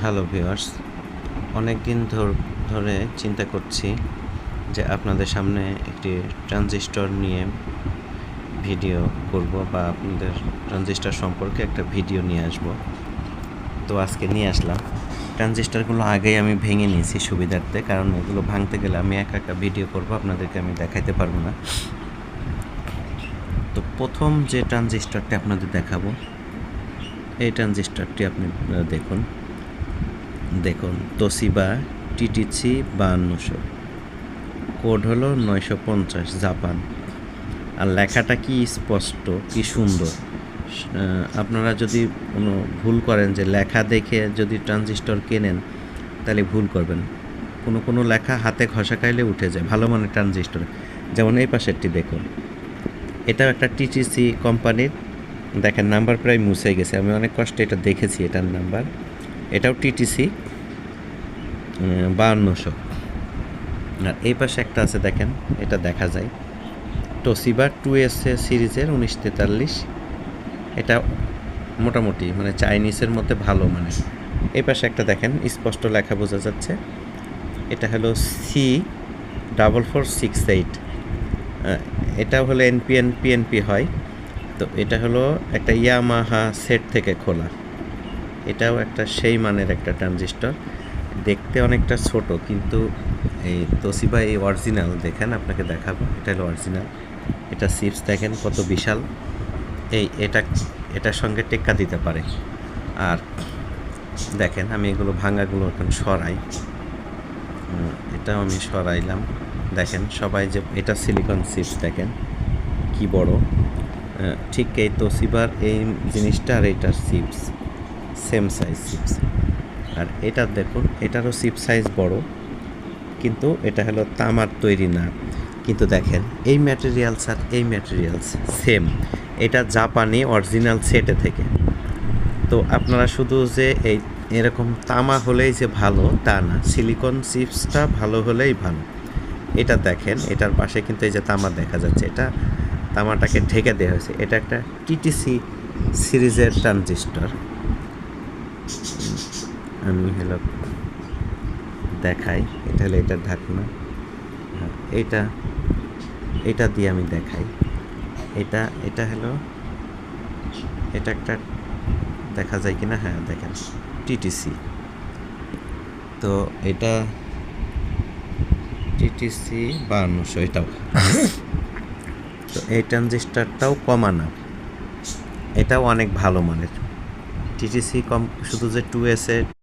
Hello viewers, অনেক দিন ধরে চিন্তা করছি যে আপনাদের সামনে একটি ট্রানজিস্টর নিয়ে ভিডিও করব বা আপনাদের ট্রানজিস্টর সম্পর্কে একটা ভিডিও নিয়ে আসব। তো আজকে নিয়ে আসলাম। ট্রানজিস্টরগুলো আগেই আমি ভেঙে নিয়েছি সুবিধার্থে, কারণ এগুলো ভাঙতে গেলে আমি একা ভিডিও করব, আপনাদেরকে আমি দেখাইতে পারবো না। তো প্রথম যে ট্রানজিস্টরটি আপনাদের দেখাবো, এই ট্রানজিস্টরটি আপনি দেখুন তোশিবা টিটিসি 5200, কোড হলো 950, জাপান। আর লেখাটা কি স্পষ্ট, কি সুন্দর। আপনারা যদি কোনো ভুল করেন যে লেখা দেখে যদি ট্রানজিস্টর কেনেন, তাহলে ভুল করবেন। কোনো লেখা হাতে ঘষা খাইলে উঠে যায় ভালো মানের ট্রানজিস্টর। যেমন এই পাশেরটি দেখুন, এটাও একটা টিটিসি কোম্পানির। দেখেন নাম্বার প্রায় মুছে গেছে, আমি অনেক কষ্টে এটা দেখেছি এটার নাম্বার। এটাও টিটিসি 5200। আর এই পাশে একটা আছে, দেখেন এটা দেখা যায় তোশিবা 2S সিরিজের 1943। এটা মোটামুটি মানে চাইনিজের মধ্যে ভালো মানে। এই পাশে একটা দেখেন স্পষ্ট লেখা বোঝা যাচ্ছে, এটা হলো C4468। এটাও হলো পিএনপি হয়। তো এটা হলো একটা ইয়ামাহা সেট থেকে খোলা। এটাও একটা সেই মানের একটা ট্রানজিস্টর, দেখতে অনেকটা ছোট, কিন্তু এই তোশিবা এই অরিজিনাল দেখেন, আপনাকে দেখাবো। এটা হলো অরিজিনাল। এটা চিপস দেখেন কত বিশাল। এটার সঙ্গে টেক্কা দিতে পারে। আর দেখেন আমি এগুলো ভাঙাগুলো এখন সরাই। এটাও আমি সরাইলাম। দেখেন সবাই যে এটা সিলিকন চিপস, দেখেন কি বড়। ঠিক এই তোশিবার এই জিনিসটা আর এটার চিপস সেম সাইজ চিপস। আর এটা দেখুন, এটারও চিপস সাইজ বড়, কিন্তু এটা হলো তামার তৈরি না। কিন্তু দেখেন এই ম্যাটেরিয়ালস আর এই ম্যাটেরিয়ালস সেম। এটা জাপানি অরিজিনাল সেটে থেকে। তো আপনারা শুধু যে এরকম তামা হলেই যে ভালো তা না, সিলিকন চিপসটা ভালো হলেই ভালো। এটা দেখেন, এটার পাশে কিন্তু এই যে তামা দেখা যাচ্ছে, এটা তামাটাকে ঢেকে দেওয়া হয়েছে। এটা একটা টিটিসি সিরিজের ট্রানজিস্টর। আমি দেখাই, এটা হলো এটার ঢাকনা। এটা দিয়ে আমি দেখাই। এটা হলো, এটা একটা দেখা যায় কিনা, হ্যাঁ দেখেন টিটিসি। তো এটা টিটিসি 5200 এটাও। তো এই ট্রানজিস্টারটাও কমানো, এটাও অনেক ভালো মানের। টিটিসি শুধু যে 2S